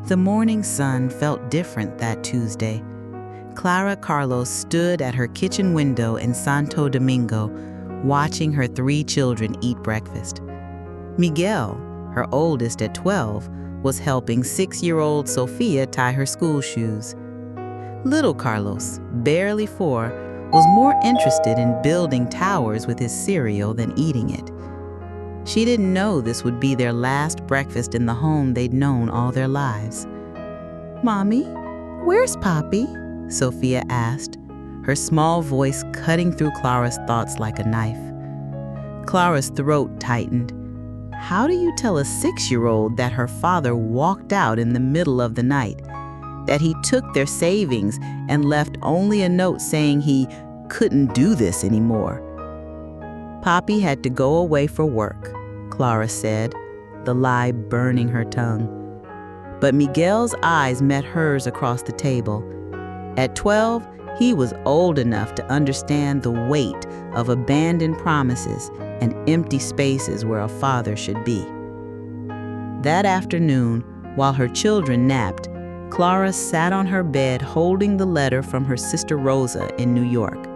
The morning sun felt different that Tuesday. Clara Carlos stood at her kitchen window in Santo Domingo, watching her 3 children eat breakfast. Miguel, her oldest at 12, was helping 6-year-old Sofia tie her school shoes. Little Carlos, barely 4, was more interested in building towers with his cereal than eating it. She didn't know this would be their last breakfast in the home they'd known all their lives. "Mommy, where's Papi?" Sofia asked, her small voice cutting through Clara's thoughts like a knife. Clara's throat tightened. How do you tell a 6-year-old that her father walked out in the middle of the night, that he took their savings and left only a note saying he couldn't do this anymore? Papi had to go away for work, Clara said, the lie burning her tongue. But Miguel's eyes met hers across the table. At 12, he was old enough to understand the weight of abandoned promises and empty spaces where a father should be. That afternoon, while her children napped, Clara sat on her bed holding the letter from her sister Rosa in New York.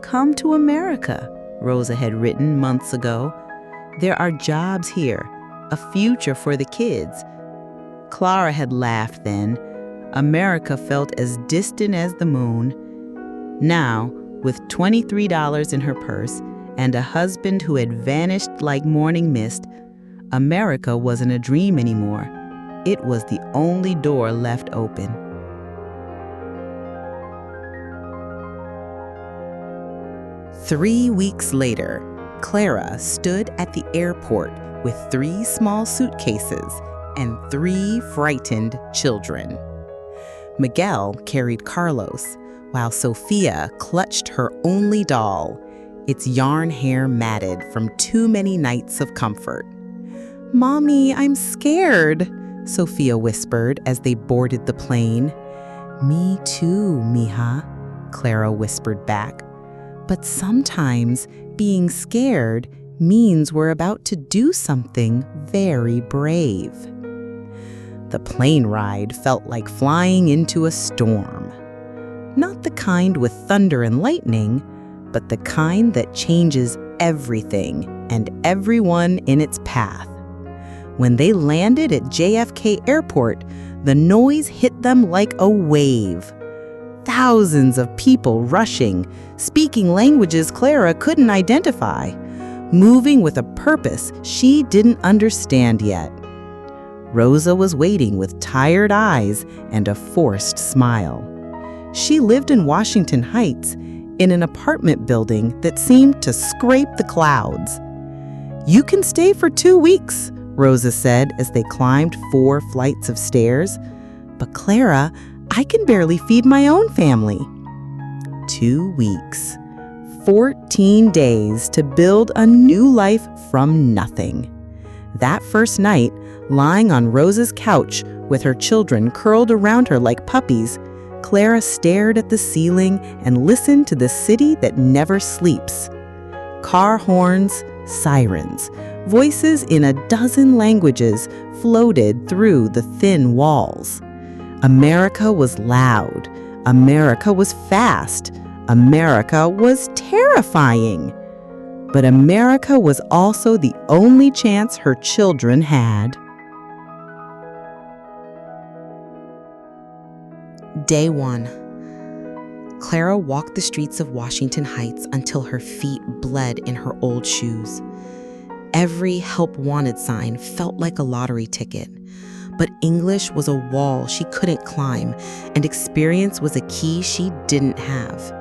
"Come to America," Rosa had written months ago. "There are jobs here, a future for the kids." Clara had laughed then. America felt as distant as the moon. Now, with $23 in her purse and a husband who had vanished like morning mist, America wasn't a dream anymore. It was the only door left open. Three weeks later, Clara stood at the airport with 3 small suitcases and 3 frightened children. Miguel carried Carlos, while Sofia clutched her only doll, its yarn hair matted from too many nights of comfort. "Mommy, I'm scared," Sofia whispered as they boarded the plane. "Me too, mija," Clara whispered back. "But sometimes being scared means we're about to do something very brave." The plane ride felt like flying into a storm. Not the kind with thunder and lightning, but the kind that changes everything and everyone in its path. When they landed at JFK Airport, the noise hit them like a wave. Thousands of people rushing, speaking languages Clara couldn't identify, moving with a purpose she didn't understand yet. Rosa was waiting with tired eyes and a forced smile. She lived in Washington Heights, in an apartment building that seemed to scrape the clouds. "You can stay for 2 weeks," Rosa said as they climbed 4 flights of stairs. "But Clara, I can barely feed my own family." 2 weeks. 14 days to build a new life from nothing. That first night, lying on Rosa's couch with her children curled around her like puppies, Clara stared at the ceiling and listened to the city that never sleeps. Car horns, sirens, voices in a dozen languages floated through the thin walls. America was loud. America was fast. America was terrifying. But America was also the only chance her children had. Day 1. Clara walked the streets of Washington Heights until her feet bled in her old shoes. Every help wanted sign felt like a lottery ticket. But English was a wall she couldn't climb, and experience was a key she didn't have.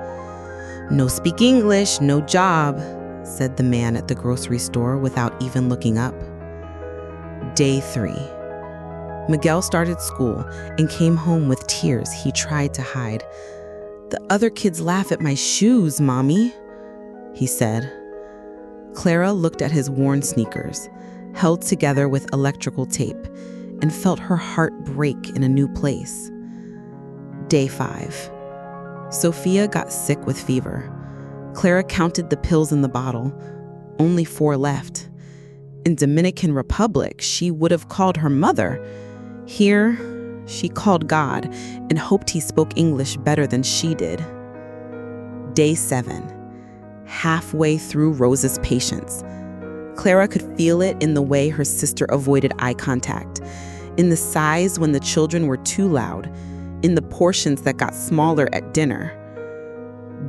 "No speak English, no job," said the man at the grocery store without even looking up. Day 3. Miguel started school and came home with tears he tried to hide. "The other kids laugh at my shoes, Mommy," he said. Clara looked at his worn sneakers, held together with electrical tape, and felt her heart break in a new place. Day 5. Sofia got sick with fever. Clara counted the pills in the bottle. Only 4 left. In Dominican Republic, she would have called her mother. Here, She called God and hoped he spoke English better than she did. Day 7. Halfway through Rose's patience. Clara could feel it in the way her sister avoided eye contact, in the sighs when the children were too loud, in the portions that got smaller at dinner.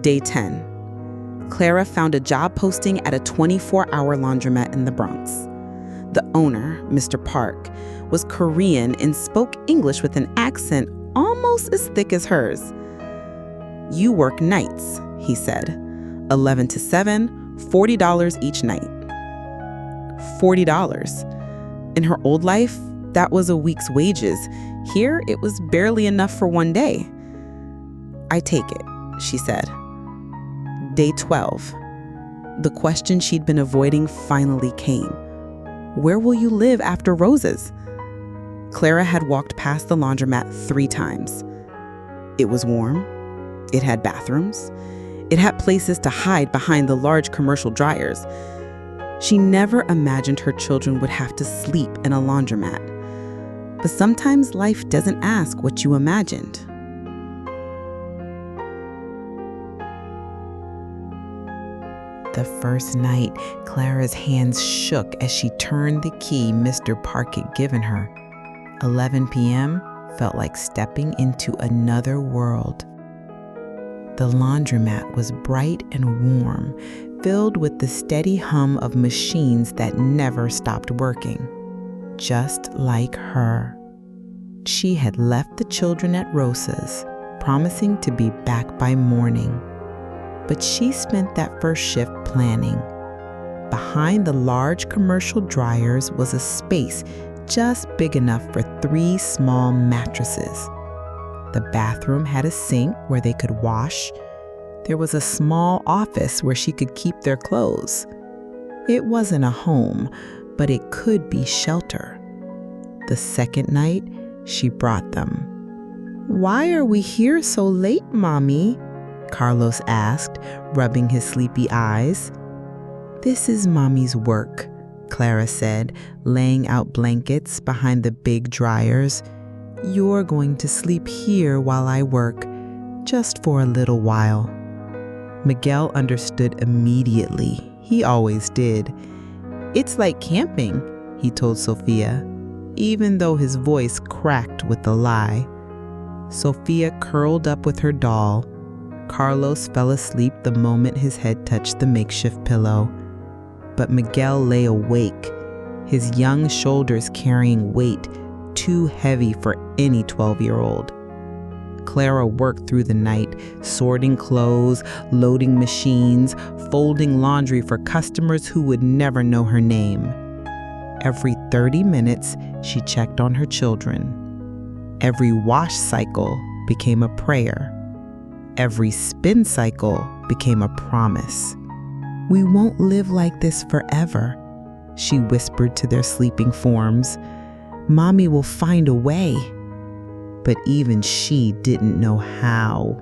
Day 10. Clara found a job posting at a 24-hour laundromat in the Bronx. The owner, Mr. Park, was Korean and spoke English with an accent almost as thick as hers. "You work nights," he said. 11 to 7, $40 each night. $40. In her old life, that was a week's wages. Here, it was barely enough for one day. "I take it," she said. Day 12. The question she'd been avoiding finally came. Where will you live after Rose's? Clara had walked past the laundromat 3 times. It was warm. It had bathrooms. It had places to hide behind the large commercial dryers. She never imagined her children would have to sleep in a laundromat. But sometimes life doesn't ask what you imagined. The first night, Clara's hands shook as she turned the key Mr. Park had given her. 11 p.m. felt like stepping into another world. The laundromat was bright and warm, filled with the steady hum of machines that never stopped working. Just like her. She had left the children at Rosa's, promising to be back by morning. But she spent that first shift planning. Behind the large commercial dryers was a space just big enough for 3 small mattresses. The bathroom had a sink where they could wash. There was a small office where she could keep their clothes. It wasn't a home, but it could be shelter. The second night, she brought them. "Why are we here so late, Mommy?" Carlos asked, rubbing his sleepy eyes. "This is Mommy's work," Clara said, laying out blankets behind the big dryers. "You're going to sleep here while I work, just for a little while." Miguel understood immediately. He always did. "It's like camping," he told Sophia, even though his voice cracked with the lie. Sophia curled up with her doll. Carlos fell asleep the moment his head touched the makeshift pillow. But Miguel lay awake, his young shoulders carrying weight too heavy for any 12-year-old. Clara worked through the night, sorting clothes, loading machines, folding laundry for customers who would never know her name. Every 30 minutes, she checked on her children. Every wash cycle became a prayer. Every spin cycle became a promise. "We won't live like this forever," she whispered to their sleeping forms. "Mommy will find a way." But even she didn't know how.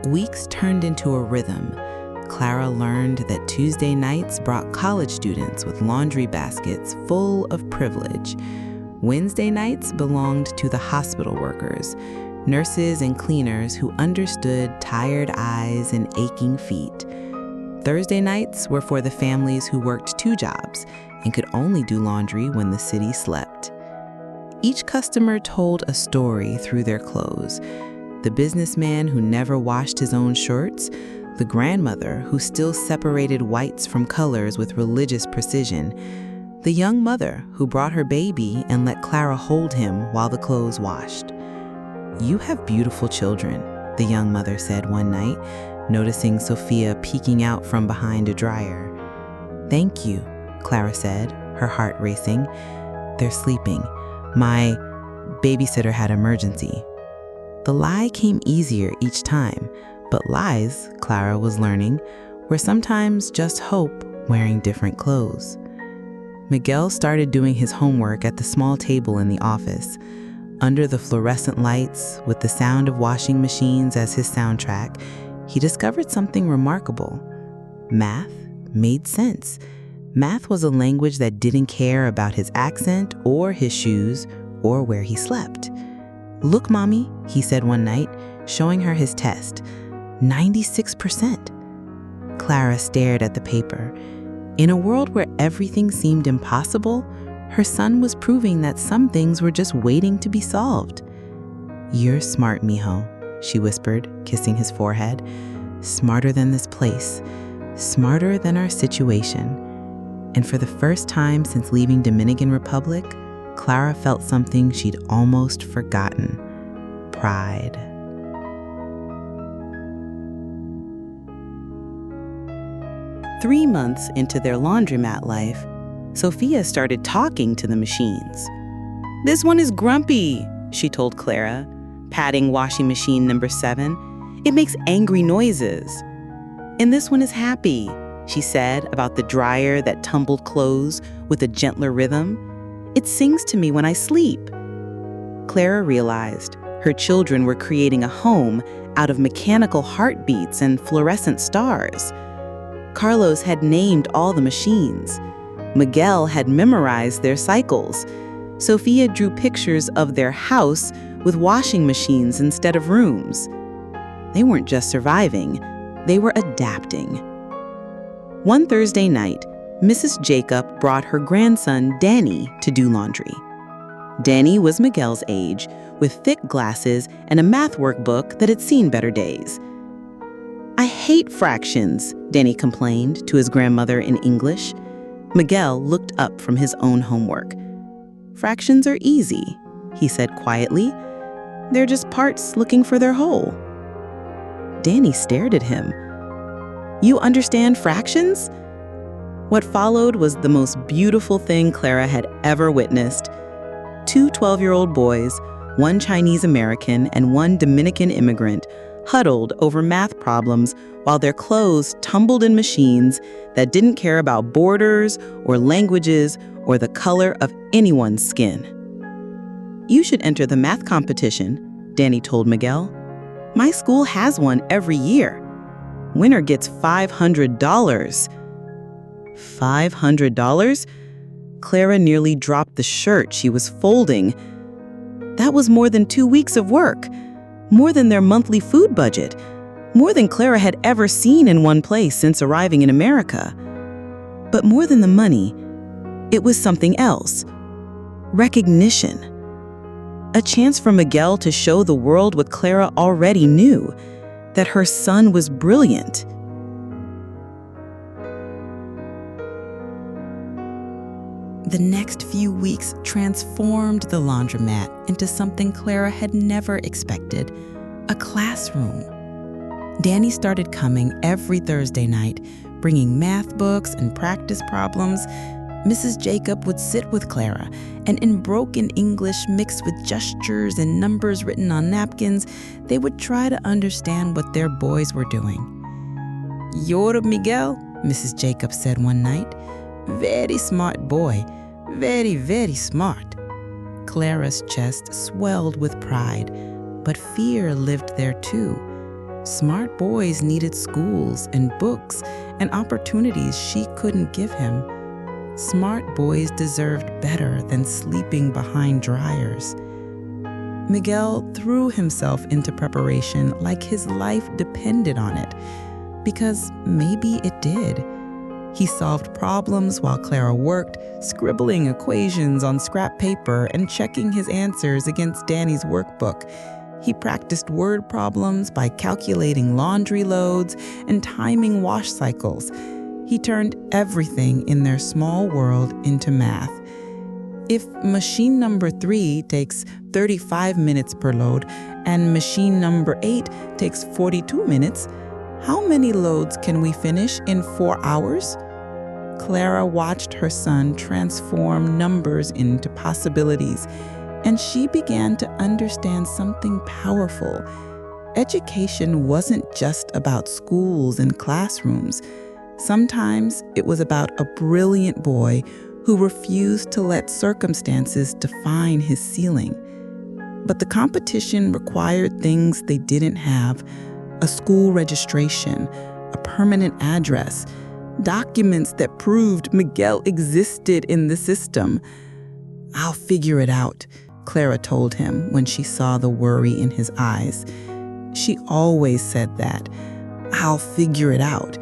Weeks turned into a rhythm. Clara learned that Tuesday nights brought college students with laundry baskets full of privilege. Wednesday nights belonged to the hospital workers, nurses and cleaners who understood tired eyes and aching feet. Thursday nights were for the families who worked 2 jobs and could only do laundry when the city slept. Each customer told a story through their clothes. The businessman who never washed his own shirts, the grandmother who still separated whites from colors with religious precision, the young mother who brought her baby and let Clara hold him while the clothes washed. "You have beautiful children," the young mother said one night, noticing Sophia peeking out from behind a dryer. "Thank you," Clara said, her heart racing. "They're sleeping. My babysitter had emergency." The lie came easier each time, but lies, Clara was learning, were sometimes just hope wearing different clothes. Miguel started doing his homework at the small table in the office. Under the fluorescent lights, with the sound of washing machines as his soundtrack, he discovered something remarkable. Math made sense. Math was a language that didn't care about his accent or his shoes or where he slept. "Look, Mommy," he said one night, showing her his test. 96%. Clara stared at the paper. In a world where everything seemed impossible, her son was proving that some things were just waiting to be solved. "You're smart, mijo," she whispered, kissing his forehead. "Smarter than this place, smarter than our situation." And for the first time since leaving Dominican Republic, Clara felt something she'd almost forgotten: pride. Three months into their laundromat life, Sophia started talking to the machines. "This one is grumpy," she told Clara, patting washing machine number 7. "It makes angry noises." "And this one is happy," she said about the dryer that tumbled clothes with a gentler rhythm. "It sings to me when I sleep." Clara realized her children were creating a home out of mechanical heartbeats and fluorescent stars. Carlos had named all the machines. Miguel had memorized their cycles. Sophia drew pictures of their house with washing machines instead of rooms. They weren't just surviving, they were adapting. One Thursday night, Mrs. Jacob brought her grandson, Danny, to do laundry. Danny was Miguel's age, with thick glasses and a math workbook that had seen better days. "I hate fractions," Danny complained to his grandmother in English. Miguel looked up from his own homework. "Fractions are easy," he said quietly. "They're just parts looking for their whole." Danny stared at him. "You understand fractions?" What followed was the most beautiful thing Clara had ever witnessed. Two 12-year-old boys, one Chinese American and one Dominican immigrant, huddled over math problems while their clothes tumbled in machines that didn't care about borders or languages or the color of anyone's skin. "You should enter the math competition," Danny told Miguel. "My school has one every year. Winner gets $500. $500? Clara nearly dropped the shirt she was folding. That was more than 2 weeks of work, more than their monthly food budget, more than Clara had ever seen in one place since arriving in America. But more than the money, it was something else. Recognition. A chance for Miguel to show the world what Clara already knew, that her son was brilliant. The next few weeks transformed the laundromat into something Clara had never expected: a classroom. Danny started coming every Thursday night, bringing math books and practice problems. Mrs. Jacob would sit with Clara, and in broken English mixed with gestures and numbers written on napkins, they would try to understand what their boys were doing. "You're Miguel," Mrs. Jacob said one night. "Very smart boy. Very, very smart." Clara's chest swelled with pride, but fear lived there too. Smart boys needed schools and books and opportunities she couldn't give him. Smart boys deserved better than sleeping behind dryers. Miguel threw himself into preparation like his life depended on it, because maybe it did. He solved problems while Clara worked, scribbling equations on scrap paper and checking his answers against Danny's workbook. He practiced word problems by calculating laundry loads and timing wash cycles. He turned everything in their small world into math. If machine number 3 takes 35 minutes per load and machine number 8 takes 42 minutes, how many loads can we finish in 4 hours? Clara watched her son transform numbers into possibilities, and she began to understand something powerful. Education wasn't just about schools and classrooms. Sometimes it was about a brilliant boy who refused to let circumstances define his ceiling. But the competition required things they didn't have: a school registration, a permanent address, documents that proved Miguel existed in the system. "I'll figure it out," Clara told him when she saw the worry in his eyes. She always said that, "I'll figure it out."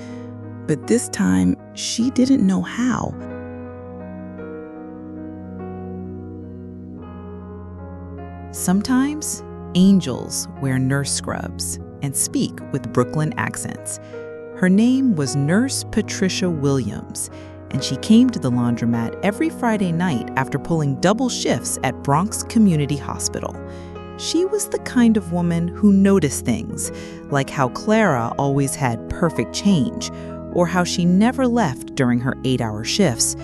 But this time, she didn't know how. Sometimes, angels wear nurse scrubs and speak with Brooklyn accents. Her name was Nurse Patricia Williams, and she came to the laundromat every Friday night after pulling double shifts at Bronx Community Hospital. She was the kind of woman who noticed things, like how Clara always had perfect change, or how she never left during her 8-hour shifts,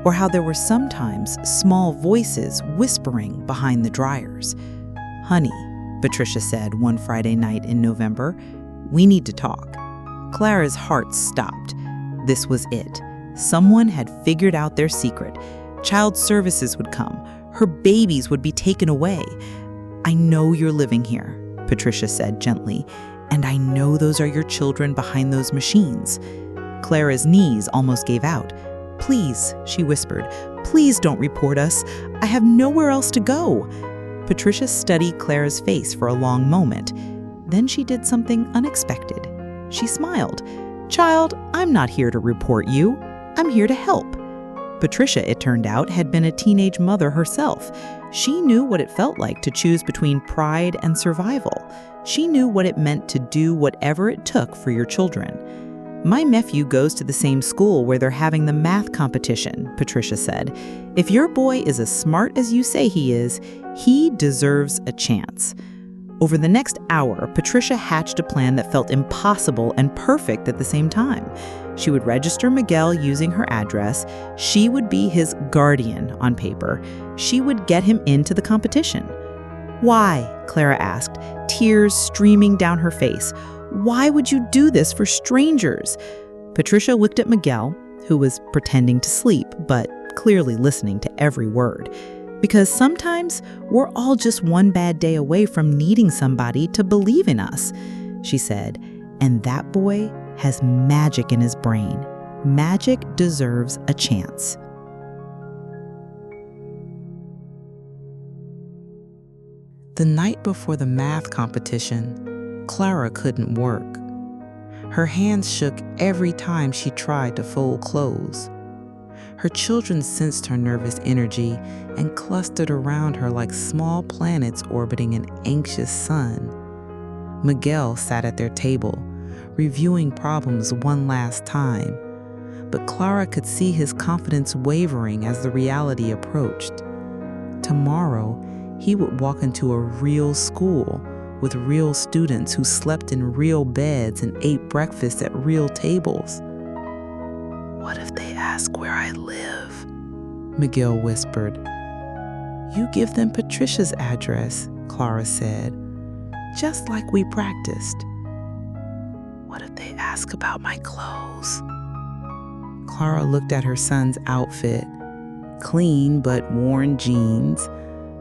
or how there were sometimes small voices whispering behind the dryers. "Honey," Patricia said one Friday night in November, "we need to talk." Clara's heart stopped. This was it. Someone had figured out their secret. Child services would come. Her babies would be taken away. "I know you're living here," Patricia said gently, "and I know those are your children behind those machines." Clara's knees almost gave out. "Please," she whispered, "please don't report us. I have nowhere else to go." Patricia studied Clara's face for a long moment. Then she did something unexpected. She smiled. "Child, I'm not here to report you. I'm here to help." Patricia, it turned out, had been a teenage mother herself. She knew what it felt like to choose between pride and survival. She knew what it meant to do whatever it took for your children. "My nephew goes to the same school where they're having the math competition," Patricia said. "If your boy is as smart as you say he is, he deserves a chance." Over the next hour, Patricia hatched a plan that felt impossible and perfect at the same time. She would register Miguel using her address. She would be his guardian on paper. She would get him into the competition. "Why?" Clara asked, tears streaming down her face. "Why would you do this for strangers?" Patricia looked at Miguel, who was pretending to sleep, but clearly listening to every word. "Because sometimes we're all just one bad day away from needing somebody to believe in us," she said. "And that boy has magic in his brain. Magic deserves a chance." The night before the math competition, Clara couldn't work. Her hands shook every time she tried to fold clothes. Her children sensed her nervous energy and clustered around her like small planets orbiting an anxious sun. Miguel sat at their table, reviewing problems one last time, but Clara could see his confidence wavering as the reality approached. Tomorrow, he would walk into a real school with real students who slept in real beds and ate breakfast at real tables. "What if they ask where I live?" Miguel whispered. "You give them Patricia's address," Clara said, "just like we practiced." "What if they ask about my clothes?" Clara looked at her son's outfit. Clean but worn jeans,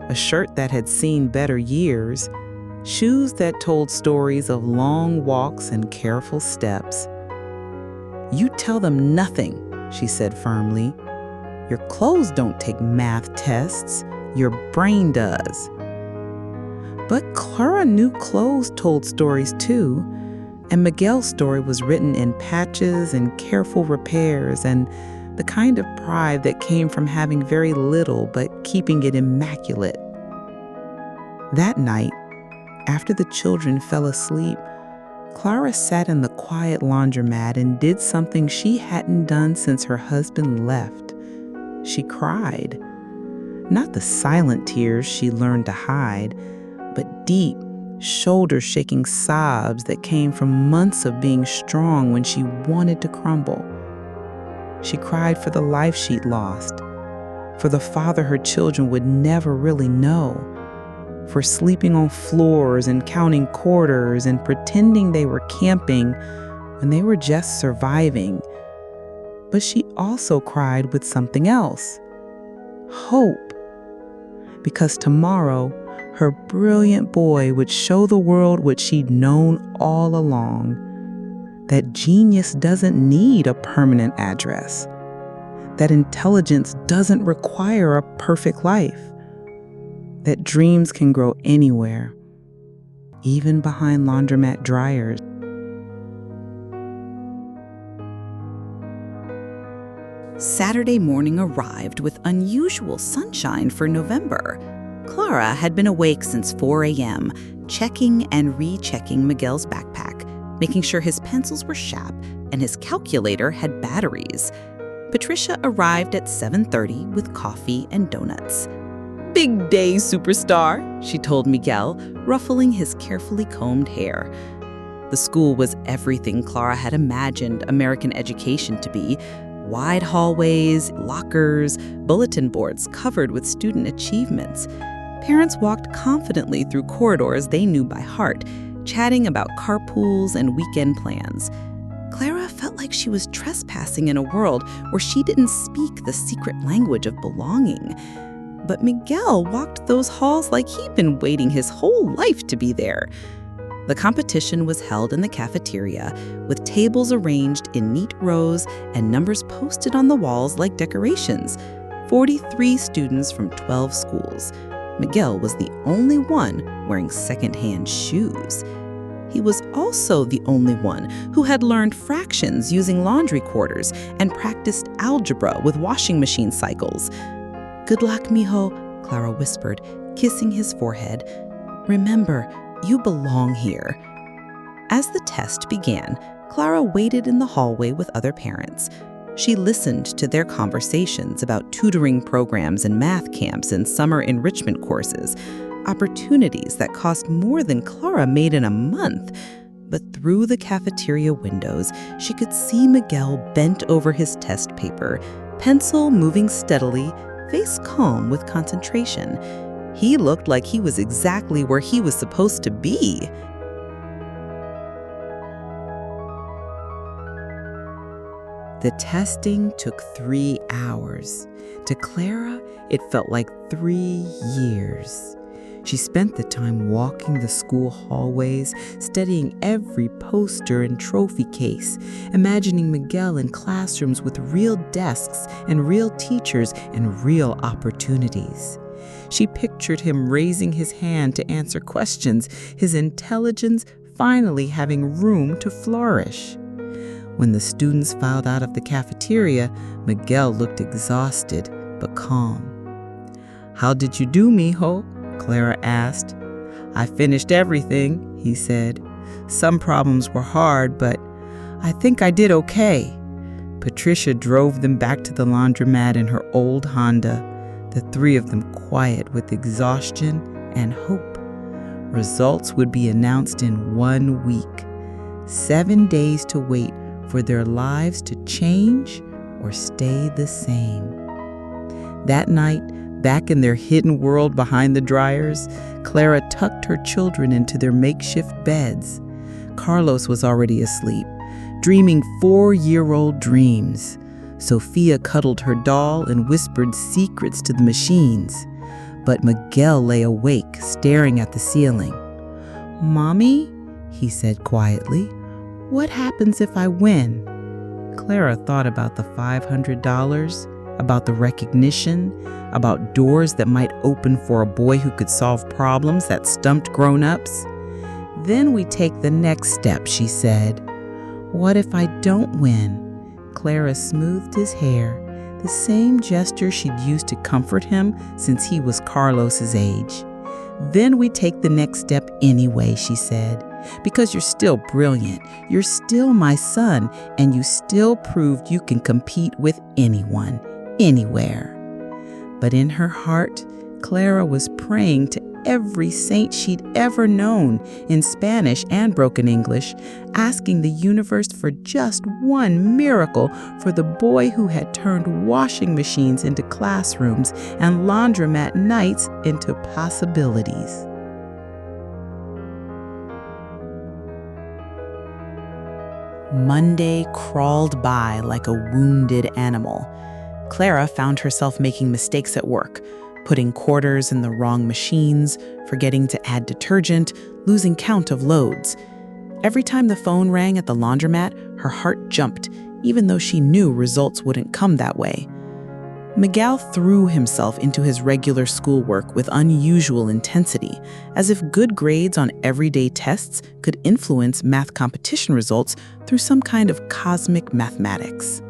a shirt that had seen better years, shoes that told stories of long walks and careful steps. "You tell them nothing," she said firmly. "Your clothes don't take math tests. Your brain does." But Clara knew clothes told stories too, and Miguel's story was written in patches and careful repairs and the kind of pride that came from having very little but keeping it immaculate. That night, after the children fell asleep, Clara sat in the quiet laundromat and did something she hadn't done since her husband left. She cried. Not the silent tears she learned to hide, but deep, shoulder-shaking sobs that came from months of being strong when she wanted to crumble. She cried for the life she'd lost, for the father her children would never really know, for sleeping on floors and counting quarters and pretending they were camping when they were just surviving. But she also cried with something else, hope, because tomorrow her brilliant boy would show the world what she'd known all along, that genius doesn't need a permanent address, that intelligence doesn't require a perfect life, that dreams can grow anywhere, even behind laundromat dryers. Saturday morning arrived with unusual sunshine for November. Clara had been awake since 4 a.m., checking and rechecking Miguel's backpack, making sure his pencils were sharp and his calculator had batteries. Patricia arrived at 7:30 with coffee and donuts. "Big day, superstar," she told Miguel, ruffling his carefully combed hair. The school was everything Clara had imagined American education to be. Wide hallways, lockers, bulletin boards covered with student achievements. Parents walked confidently through corridors they knew by heart, chatting about carpools and weekend plans. Clara felt like she was trespassing in a world where she didn't speak the secret language of belonging. But Miguel walked those halls like he'd been waiting his whole life to be there. The competition was held in the cafeteria, with tables arranged in neat rows and numbers posted on the walls like decorations. 43 students from 12 schools. Miguel was the only one wearing secondhand shoes. He was also the only one who had learned fractions using laundry quarters and practiced algebra with washing machine cycles. "Good luck, mijo," Clara whispered, kissing his forehead. "Remember, you belong here." As the test began, Clara waited in the hallway with other parents. She listened to their conversations about tutoring programs and math camps and summer enrichment courses, opportunities that cost more than Clara made in a month. But through the cafeteria windows, she could see Miguel bent over his test paper, pencil moving steadily, face calm with concentration. He looked like he was exactly where he was supposed to be. The testing took 3 hours. To Clara, it felt like 3 years. She spent the time walking the school hallways, studying every poster and trophy case, imagining Miguel in classrooms with real desks and real teachers and real opportunities. She pictured him raising his hand to answer questions, his intelligence finally having room to flourish. When the students filed out of the cafeteria, Miguel looked exhausted but calm. "How did you do, mijo?" Clara asked. "I finished everything," he said. "Some problems were hard, but I think I did okay." Patricia drove them back to the laundromat in her old Honda, the 3 of them quiet with exhaustion and hope. Results would be announced in 1 week. 7 days to wait for their lives to change or stay the same. That night, back in their hidden world behind the dryers, Clara tucked her children into their makeshift beds. Carlos was already asleep, dreaming 4-year-old dreams. Sophia cuddled her doll and whispered secrets to the machines. But Miguel lay awake, staring at the ceiling. "Mommy," he said quietly, "what happens if I win?" Clara thought about the $500, about the recognition, about doors that might open for a boy who could solve problems that stumped grown-ups. "Then we take the next step," she said. "What if I don't win?" Clara smoothed his hair, the same gesture she'd used to comfort him since he was Carlos's age. "Then we take the next step anyway," she said, "because you're still brilliant, you're still my son, and you still proved you can compete with anyone, anywhere." But in her heart, Clara was praying to every saint she'd ever known in Spanish and broken English, asking the universe for just one miracle for the boy who had turned washing machines into classrooms and laundromat nights into possibilities. Monday crawled by like a wounded animal. Clara found herself making mistakes at work, putting quarters in the wrong machines, forgetting to add detergent, losing count of loads. Every time the phone rang at the laundromat, her heart jumped, even though she knew results wouldn't come that way. Miguel threw himself into his regular schoolwork with unusual intensity, as if good grades on everyday tests could influence math competition results through some kind of cosmic mathematics.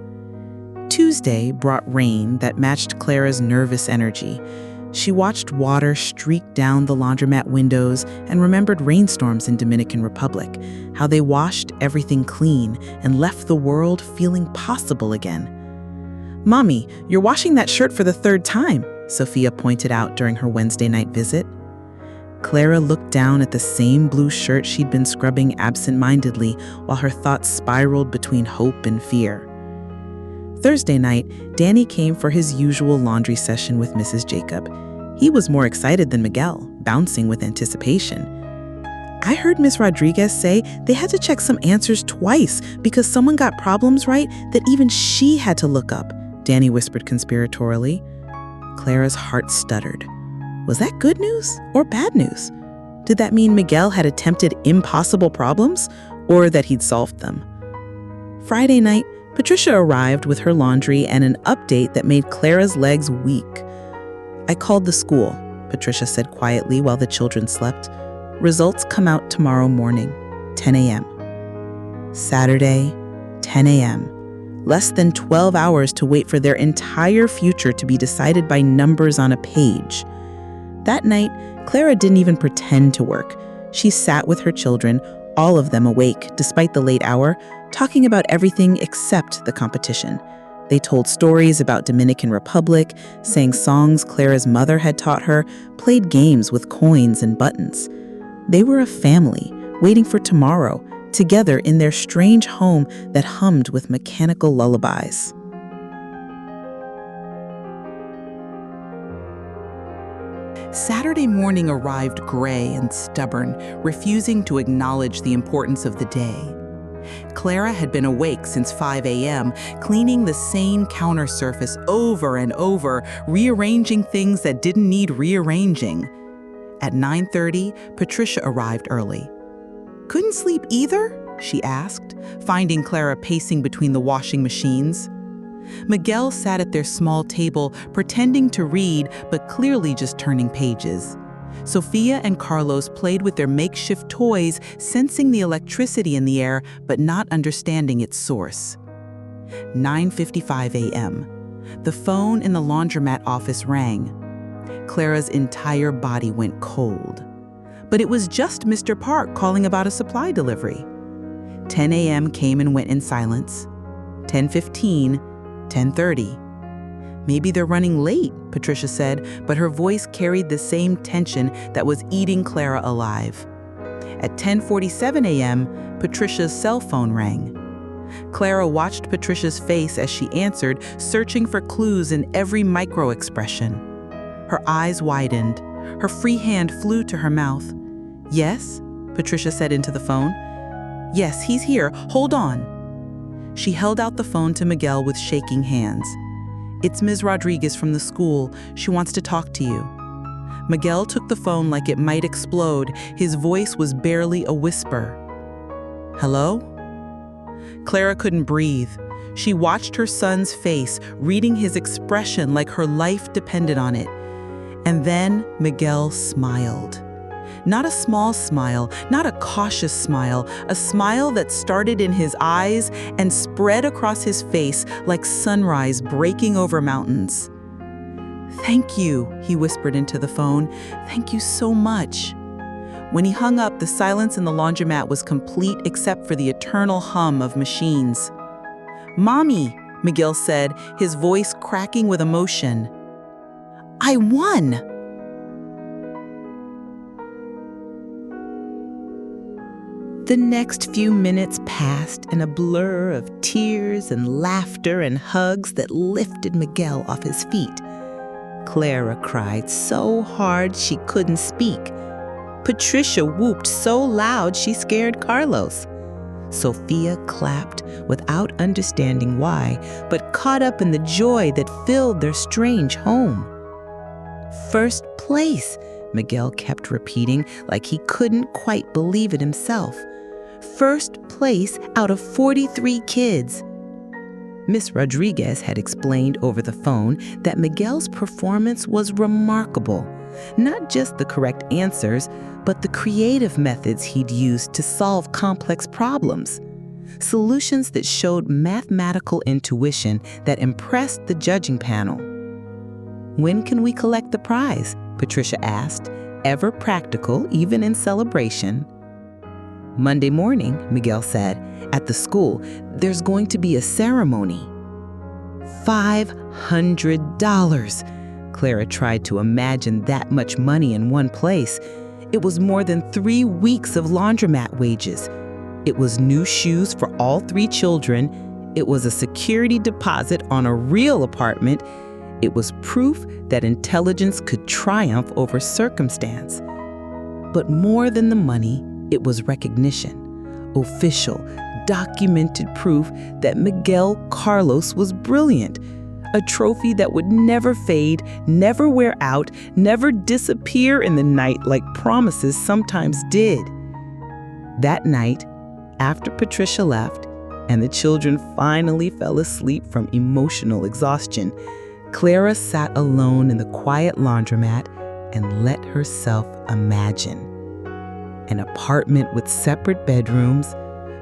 Tuesday brought rain that matched Clara's nervous energy. She watched water streak down the laundromat windows and remembered rainstorms in Dominican Republic, how they washed everything clean and left the world feeling possible again. "Mommy, you're washing that shirt for the third time," Sophia pointed out during her Wednesday night visit. Clara looked down at the same blue shirt she'd been scrubbing absent-mindedly while her thoughts spiraled between hope and fear. Thursday night, Danny came for his usual laundry session with Mrs. Jacob. He was more excited than Miguel, bouncing with anticipation. "I heard Miss Rodriguez say they had to check some answers twice because someone got problems right that even she had to look up," Danny whispered conspiratorially. Clara's heart stuttered. Was that good news or bad news? Did that mean Miguel had attempted impossible problems, or that he'd solved them? Friday night, Patricia arrived with her laundry and an update that made Clara's legs weak. "I called the school," Patricia said quietly while the children slept. "Results come out tomorrow morning, 10 a.m. Saturday, 10 a.m. Less than 12 hours to wait for their entire future to be decided by numbers on a page. That night, Clara didn't even pretend to work. She sat with her children, all of them awake despite the late hour, talking about everything except the competition. They told stories about Dominican Republic, sang songs Clara's mother had taught her, played games with coins and buttons. They were a family, waiting for tomorrow, together in their strange home that hummed with mechanical lullabies. Saturday morning arrived gray and stubborn, refusing to acknowledge the importance of the day. Clara had been awake since 5 a.m., cleaning the same counter surface over and over, rearranging things that didn't need rearranging. At 9:30, Patricia arrived early. "Couldn't sleep either?" she asked, finding Clara pacing between the washing machines. Miguel sat at their small table, pretending to read, but clearly just turning pages. Sophia and Carlos played with their makeshift toys, sensing the electricity in the air, but not understanding its source. 9:55 a.m. The phone in the laundromat office rang. Clara's entire body went cold. But it was just Mr. Park calling about a supply delivery. 10 a.m. came and went in silence. 10:15, 10:30. "Maybe they're running late," Patricia said, but her voice carried the same tension that was eating Clara alive. At 10:47 a.m., Patricia's cell phone rang. Clara watched Patricia's face as she answered, searching for clues in every micro-expression. Her eyes widened. Her free hand flew to her mouth. "Yes?" Patricia said into the phone. "Yes, he's here. Hold on." She held out the phone to Miguel with shaking hands. "It's Ms. Rodriguez from the school. She wants to talk to you." Miguel took the phone like it might explode. His voice was barely a whisper. "Hello?" Clara couldn't breathe. She watched her son's face, reading his expression like her life depended on it. And then Miguel smiled. Not a small smile, not a cautious smile, a smile that started in his eyes and spread across his face like sunrise breaking over mountains. "Thank you," he whispered into the phone. "Thank you so much." When he hung up, the silence in the laundromat was complete except for the eternal hum of machines. "Mommy," Miguel said, his voice cracking with emotion. "I won!" The next few minutes passed in a blur of tears and laughter and hugs that lifted Miguel off his feet. Clara cried so hard she couldn't speak. Patricia whooped so loud she scared Carlos. Sophia clapped without understanding why, but caught up in the joy that filled their strange home. "First place," Miguel kept repeating like he couldn't quite believe it himself. first place out of 43 kids. Miss Rodriguez had explained over the phone that Miguel's performance was remarkable. Not just the correct answers, but the creative methods he'd used to solve complex problems. Solutions that showed mathematical intuition that impressed the judging panel. "When can we collect the prize?" Patricia asked, ever practical even in celebration. "Monday morning," Miguel said. "At the school, there's going to be a ceremony." $500. Clara tried to imagine that much money in one place. It was more than 3 weeks of laundromat wages. It was new shoes for all 3 children. It was a security deposit on a real apartment. It was proof that intelligence could triumph over circumstance. But more than the money, it was recognition. Official, documented proof that Miguel Carlos was brilliant. A trophy that would never fade, never wear out, never disappear in the night like promises sometimes did. That night, after Patricia left and the children finally fell asleep from emotional exhaustion, Clara sat alone in the quiet laundromat and let herself imagine. An apartment with separate bedrooms,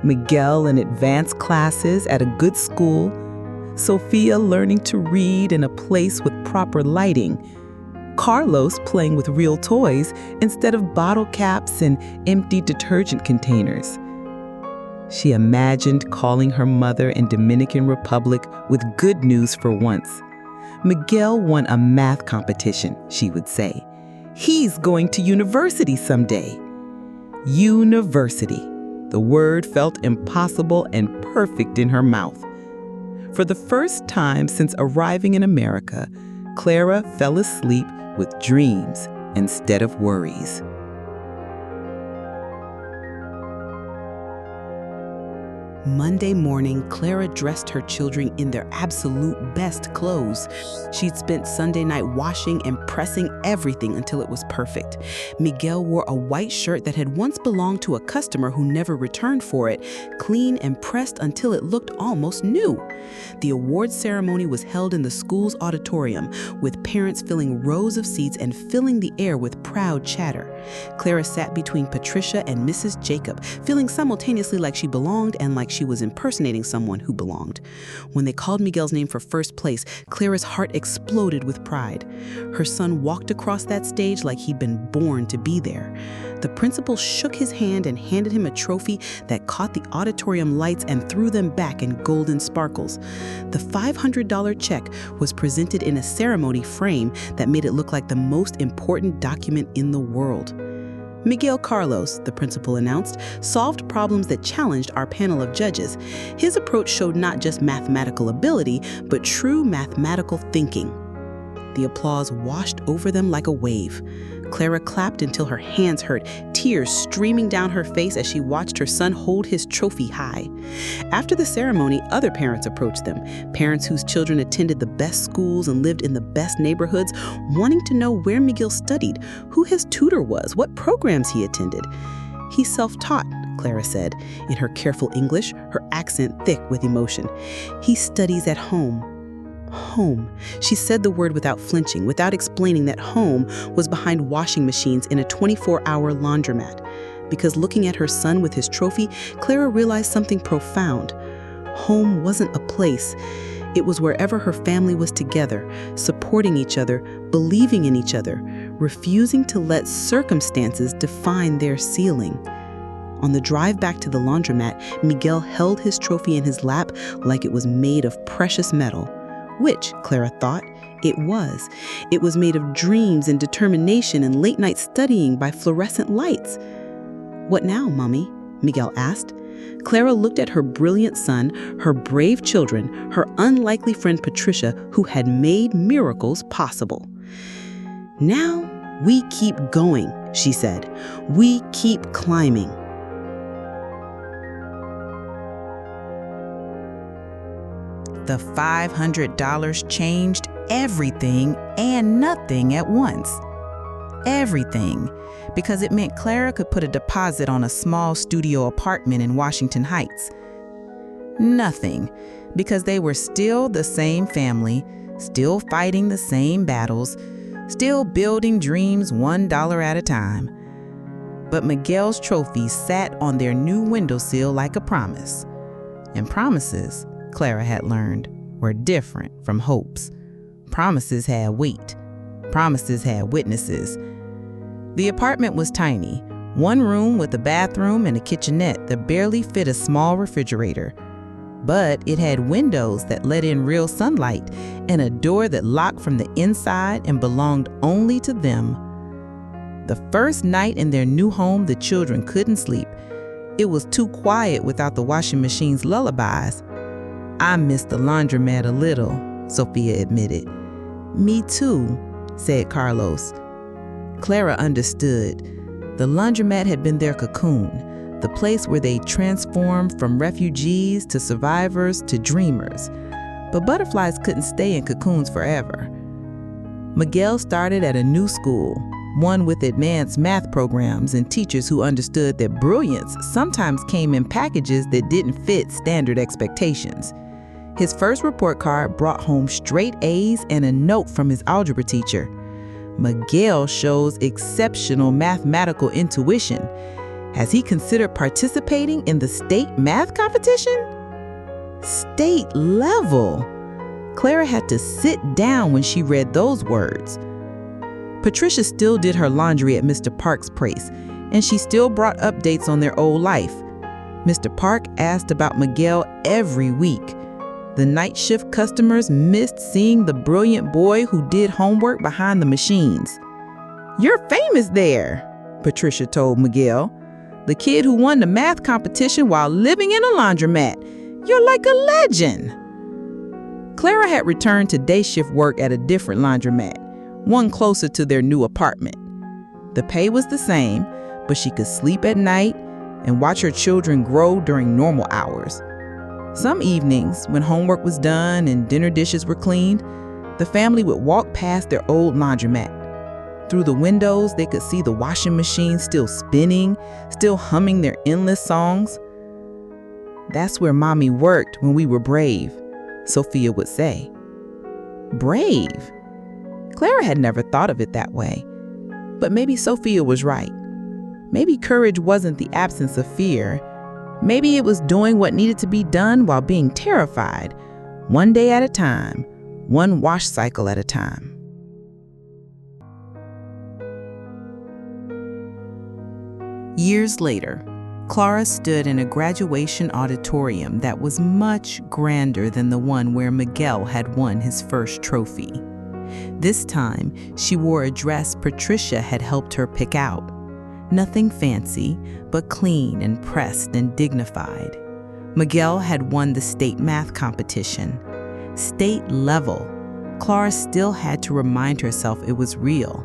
Miguel in advanced classes at a good school, Sophia learning to read in a place with proper lighting, Carlos playing with real toys instead of bottle caps and empty detergent containers. She imagined calling her mother in Dominican Republic with good news for once. "Miguel won a math competition," she would say. "He's going to university someday." University. The word felt impossible and perfect in her mouth. For the first time since arriving in America, Clara fell asleep with dreams instead of worries. Monday morning, Clara dressed her children in their absolute best clothes. She'd spent Sunday night washing and pressing everything until it was perfect. Miguel wore a white shirt that had once belonged to a customer who never returned for it, clean and pressed until it looked almost new. The award ceremony was held in the school's auditorium, with parents filling rows of seats and filling the air with proud chatter. Clara sat between Patricia and Mrs. Jacob, feeling simultaneously like she belonged and like she was impersonating someone who belonged. When they called Miguel's name for first place, Clara's heart exploded with pride. Her son walked across that stage like he'd been born to be there. The principal shook his hand and handed him a trophy that caught the auditorium lights and threw them back in golden sparkles. The $500 check was presented in a ceremony frame that made it look like the most important document in the world. Miguel Carlos, the principal announced, solved problems that challenged our panel of judges. His approach showed not just mathematical ability, but true mathematical thinking. The applause washed over them like a wave. Clara clapped until her hands hurt, tears streaming down her face as she watched her son hold his trophy high. After the ceremony, other parents approached them, parents whose children attended the best schools and lived in the best neighborhoods, wanting to know where Miguel studied, who his tutor was, what programs he attended. "He's self-taught," Clara said, in her careful English, her accent thick with emotion. "He studies at home." Home. She said the word without flinching, without explaining that home was behind washing machines in a 24-hour laundromat. Because looking at her son with his trophy, Clara realized something profound. Home wasn't a place. It was wherever her family was together, supporting each other, believing in each other, refusing to let circumstances define their ceiling. On the drive back to the laundromat, Miguel held his trophy in his lap like it was made of precious metal. Which, Clara thought, it was. It was made of dreams and determination and late-night studying by fluorescent lights. "What now, Mommy?" Miguel asked. Clara looked at her brilliant son, her brave children, her unlikely friend Patricia, who had made miracles possible. "Now we keep going," she said. "We keep climbing." The $500 changed everything and nothing at once. Everything, because it meant Clara could put a deposit on a small studio apartment in Washington Heights. Nothing, because they were still the same family, still fighting the same battles, still building dreams $1 at a time. But Miguel's trophies sat on their new windowsill like a promise. And promises, Clara had learned, were different from hopes. Promises had weight. Promises had witnesses. The apartment was tiny, one room with a bathroom and a kitchenette that barely fit a small refrigerator. But it had windows that let in real sunlight and a door that locked from the inside and belonged only to them. The first night in their new home, the children couldn't sleep. It was too quiet without the washing machine's lullabies. "I missed the laundromat a little," Sophia admitted. "Me too," said Carlos. Clara understood. The laundromat had been their cocoon, the place where they transformed from refugees to survivors to dreamers. But butterflies couldn't stay in cocoons forever. Miguel started at a new school, one with advanced math programs and teachers who understood that brilliance sometimes came in packages that didn't fit standard expectations. His first report card brought home straight A's and a note from his algebra teacher. Miguel shows exceptional mathematical intuition. Has he considered participating in the state math competition? State level. Clara had to sit down when she read those words. Patricia still did her laundry at Mr. Park's place, and she still brought updates on their old life. Mr. Park asked about Miguel every week. The night shift customers missed seeing the brilliant boy who did homework behind the machines. "You're famous there," Patricia told Miguel. "The kid who won the math competition while living in a laundromat. You're like a legend." Clara had returned to day shift work at a different laundromat, one closer to their new apartment. The pay was the same, but she could sleep at night and watch her children grow during normal hours. Some evenings, when homework was done and dinner dishes were cleaned, the family would walk past their old laundromat. Through the windows, they could see the washing machine still spinning, still humming their endless songs. "That's where Mommy worked when we were brave," Sophia would say. Brave? Clara had never thought of it that way. But maybe Sophia was right. Maybe courage wasn't the absence of fear. Maybe it was doing what needed to be done while being terrified, one day at a time, one wash cycle at a time. Years later, Clara stood in a graduation auditorium that was much grander than the one where Miguel had won his first trophy. This time, she wore a dress Patricia had helped her pick out. Nothing fancy, but clean and pressed and dignified. Miguel had won the state math competition. State level. Clara still had to remind herself it was real.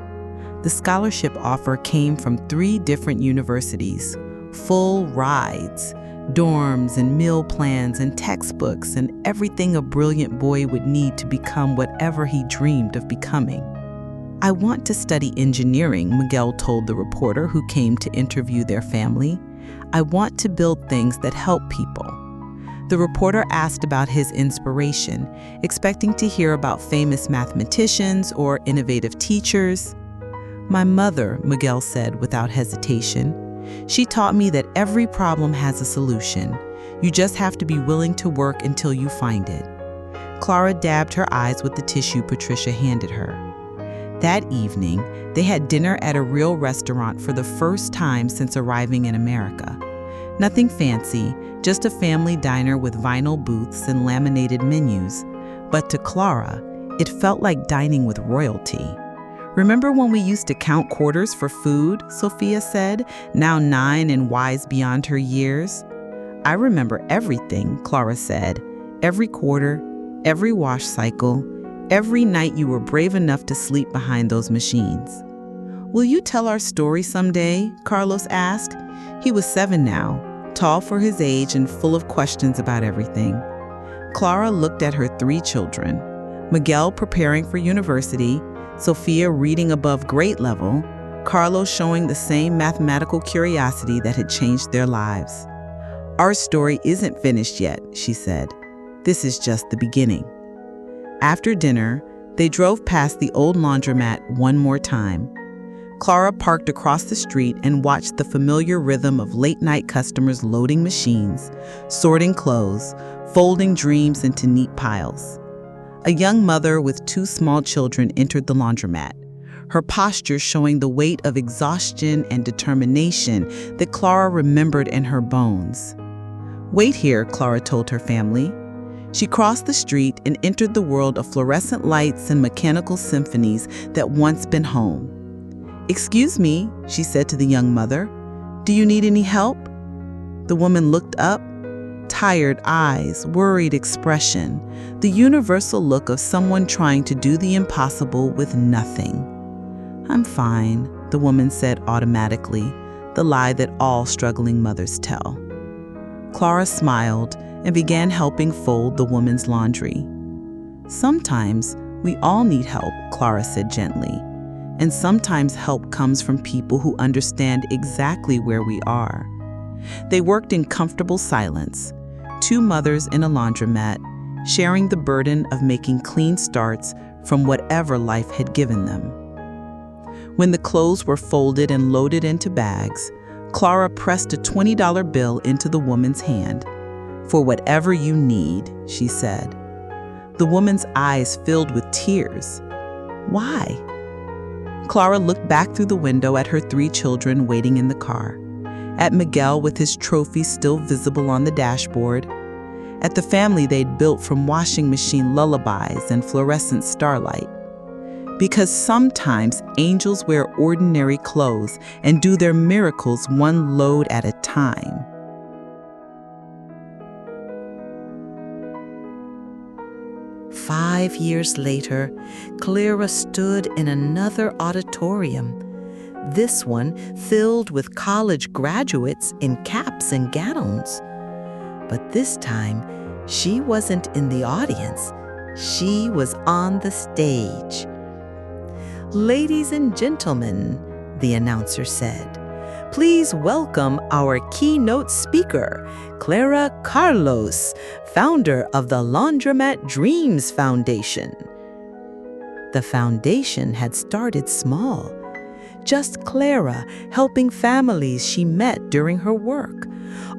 The scholarship offer came from 3 different universities, full rides, dorms and meal plans and textbooks and everything a brilliant boy would need to become whatever he dreamed of becoming. "I want to study engineering," Miguel told the reporter who came to interview their family. "I want to build things that help people." The reporter asked about his inspiration, expecting to hear about famous mathematicians or innovative teachers. "My mother," Miguel said without hesitation. "She taught me that every problem has a solution. You just have to be willing to work until you find it." Clara dabbed her eyes with the tissue Patricia handed her. That evening, they had dinner at a real restaurant for the first time since arriving in America. Nothing fancy, just a family diner with vinyl booths and laminated menus. But to Clara, it felt like dining with royalty. "Remember when we used to count quarters for food?" Sophia said, now 9 and wise beyond her years. "I remember everything," Clara said. "Every quarter, every wash cycle, every night you were brave enough to sleep behind those machines." "Will you tell our story someday?" Carlos asked. He was 7 now, tall for his age and full of questions about everything. Clara looked at her 3 children, Miguel preparing for university, Sophia reading above grade level, Carlos showing the same mathematical curiosity that had changed their lives. "Our story isn't finished yet," she said. "This is just the beginning." After dinner, they drove past the old laundromat one more time. Clara parked across the street and watched the familiar rhythm of late-night customers loading machines, sorting clothes, folding dreams into neat piles. A young mother with 2 small children entered the laundromat, her posture showing the weight of exhaustion and determination that Clara remembered in her bones. "Wait here," Clara told her family. She crossed the street and entered the world of fluorescent lights and mechanical symphonies that once been home. "Excuse me," she said to the young mother. "Do you need any help?" The woman looked up, tired eyes, worried expression, the universal look of someone trying to do the impossible with nothing. "I'm fine," the woman said automatically, the lie that all struggling mothers tell. Clara smiled and began helping fold the woman's laundry. "Sometimes we all need help," Clara said gently. "And sometimes help comes from people who understand exactly where we are." They worked in comfortable silence, 2 mothers in a laundromat, sharing the burden of making clean starts from whatever life had given them. When the clothes were folded and loaded into bags, Clara pressed a $20 bill into the woman's hand. "For whatever you need," she said. The woman's eyes filled with tears. "Why?" Clara looked back through the window at her 3 children waiting in the car, at Miguel with his trophy still visible on the dashboard, at the family they'd built from washing machine lullabies and fluorescent starlight. Because sometimes angels wear ordinary clothes and do their miracles one load at a time. "5 years later, Clara stood in another auditorium, this one filled with college graduates in caps and gowns. But this time, she wasn't in the audience. She was on the stage. "Ladies and gentlemen," the announcer said, "please welcome our keynote speaker, Clara Carlos, founder of the Laundromat Dreams Foundation." The foundation had started small, just Clara helping families she met during her work,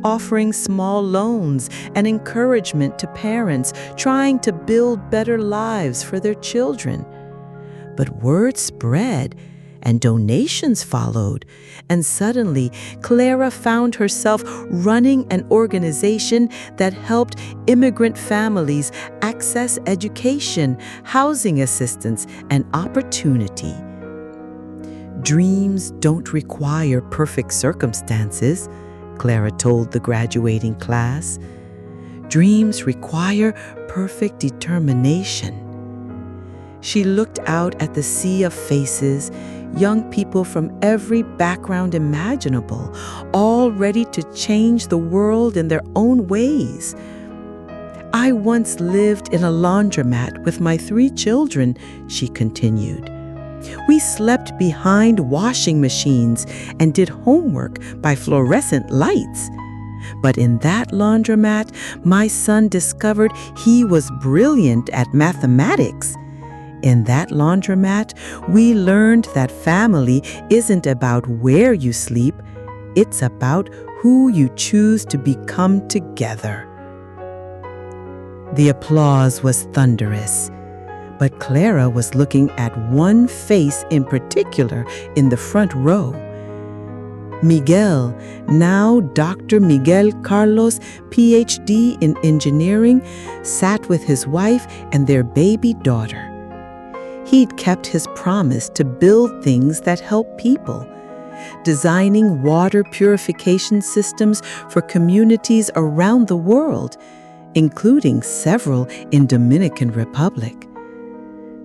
offering small loans and encouragement to parents trying to build better lives for their children. But word spread, and donations followed, and suddenly Clara found herself running an organization that helped immigrant families access education, housing assistance, and opportunity. "Dreams don't require perfect circumstances," Clara told the graduating class. "Dreams require perfect determination." She looked out at the sea of faces, young people from every background imaginable, all ready to change the world in their own ways. "I once lived in a laundromat with my 3 children," she continued. "We slept behind washing machines and did homework by fluorescent lights. But in that laundromat, my son discovered he was brilliant at mathematics. In that laundromat, we learned that family isn't about where you sleep, it's about who you choose to become together." The applause was thunderous, but Clara was looking at one face in particular in the front row. Miguel, now Dr. Miguel Carlos, PhD in engineering, sat with his wife and their baby daughter. He'd kept his promise to build things that help people, designing water purification systems for communities around the world, including several in Dominican Republic.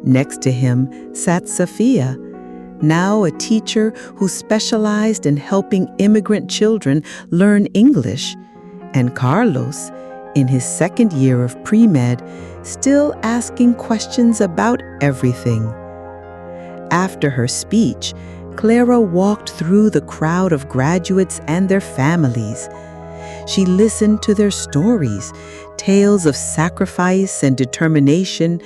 Next to him sat Sofia, now a teacher who specialized in helping immigrant children learn English, and Carlos, in his 2nd year of pre-med, still asking questions about everything. After her speech, Clara walked through the crowd of graduates and their families. She listened to their stories, tales of sacrifice and determination,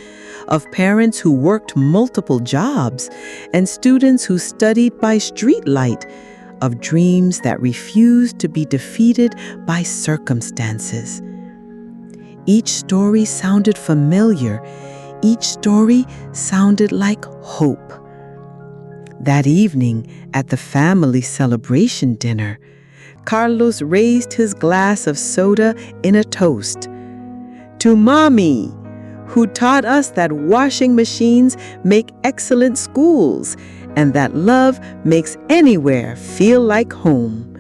of parents who worked multiple jobs, and students who studied by streetlight, of dreams that refused to be defeated by circumstances. Each story sounded familiar. Each story sounded like hope. That evening, at the family celebration dinner, Carlos raised his glass of soda in a toast. To Mommy, who taught us that washing machines make excellent schools and that love makes anywhere feel like home.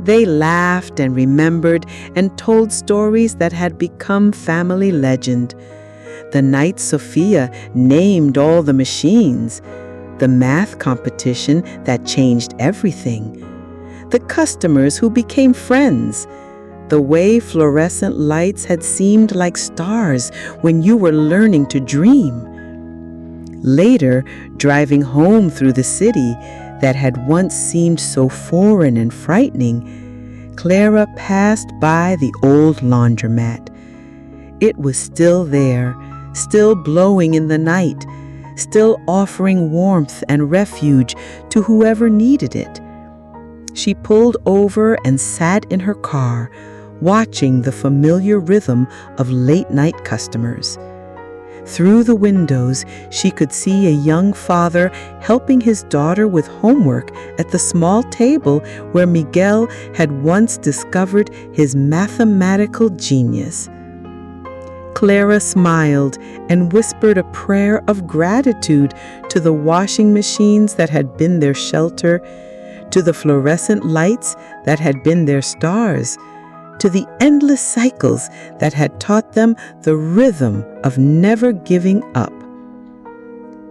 They laughed and remembered and told stories that had become family legend. The night Sophia named all the machines, the math competition that changed everything, the customers who became friends, the way fluorescent lights had seemed like stars when you were learning to dream. Later, driving home through the city that had once seemed so foreign and frightening, Clara passed by the old laundromat. It was still there, still glowing in the night, still offering warmth and refuge to whoever needed it. She pulled over and sat in her car, watching the familiar rhythm of late-night customers. Through the windows, she could see a young father helping his daughter with homework at the small table where Miguel had once discovered his mathematical genius. Clara smiled and whispered a prayer of gratitude to the washing machines that had been their shelter, to the fluorescent lights that had been their stars, to the endless cycles that had taught them the rhythm of never giving up.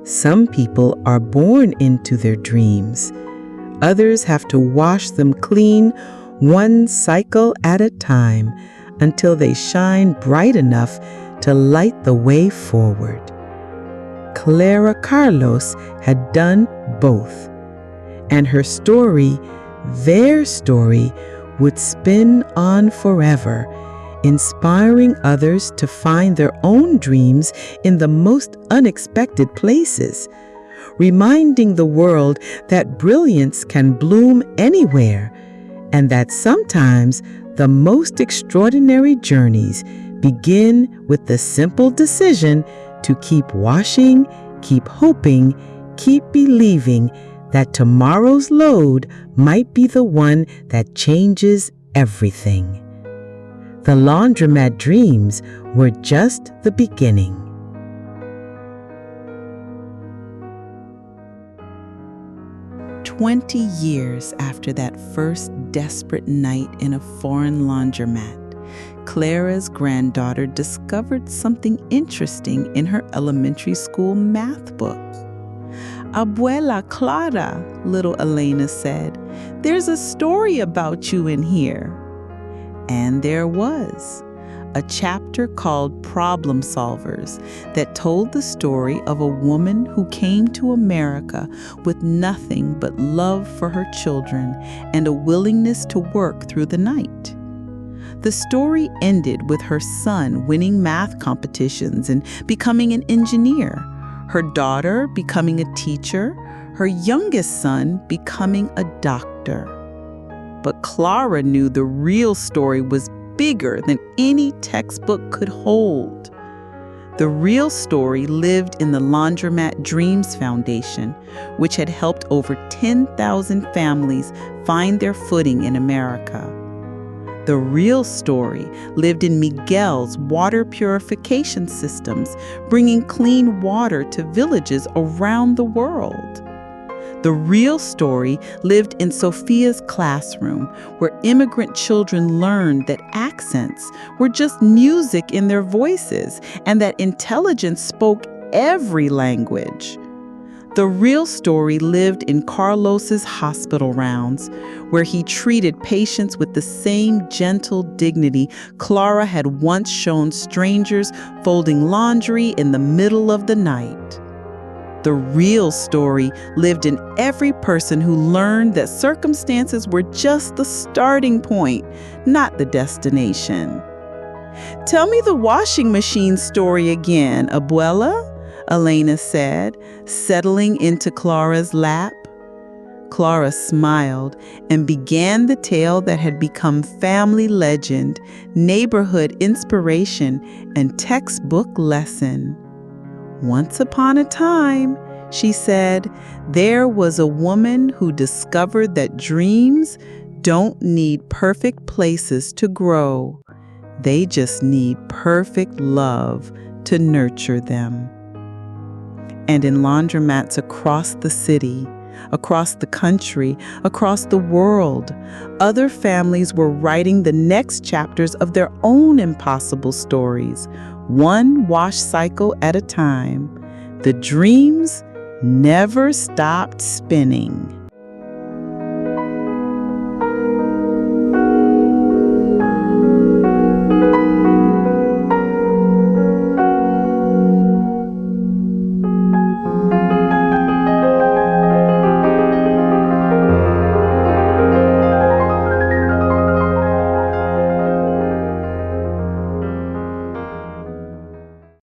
Some people are born into their dreams. Others have to wash them clean, one cycle at a time, until they shine bright enough to light the way forward. Clara Carlos had done both, and her story, their story, would spin on forever, inspiring others to find their own dreams in the most unexpected places, reminding the world that brilliance can bloom anywhere, and that sometimes the most extraordinary journeys begin with the simple decision to keep washing, keep hoping, keep believing that tomorrow's load might be the one that changes everything. The laundromat dreams were just the beginning. "20 years after that first desperate night in a foreign laundromat, Clara's granddaughter discovered something interesting in her elementary school math book. "Abuela Clara," little Elena said, "there's a story about you in here." And there was. A chapter called Problem Solvers that told the story of a woman who came to America with nothing but love for her children and a willingness to work through the night. The story ended with her son winning math competitions and becoming an engineer, her daughter becoming a teacher, her youngest son becoming a doctor. But Clara knew the real story was bigger than any textbook could hold. The real story lived in the Laundromat Dreams Foundation, which had helped over 10,000 families find their footing in America. The real story lived in Miguel's water purification systems, bringing clean water to villages around the world. The real story lived in Sophia's classroom, where immigrant children learned that accents were just music in their voices and that intelligence spoke every language. The real story lived in Carlos's hospital rounds, where he treated patients with the same gentle dignity Clara had once shown strangers folding laundry in the middle of the night. The real story lived in every person who learned that circumstances were just the starting point, not the destination. "Tell me the washing machine story again, Abuela," Elena said, settling into Clara's lap. Clara smiled and began the tale that had become family legend, neighborhood inspiration, and textbook lesson. "Once upon a time," she said, "there was a woman who discovered that dreams don't need perfect places to grow. They just need perfect love to nurture them." And in laundromats across the city, across the country, across the world, other families were writing the next chapters of their own impossible stories, one wash cycle at a time. The dreams never stopped spinning.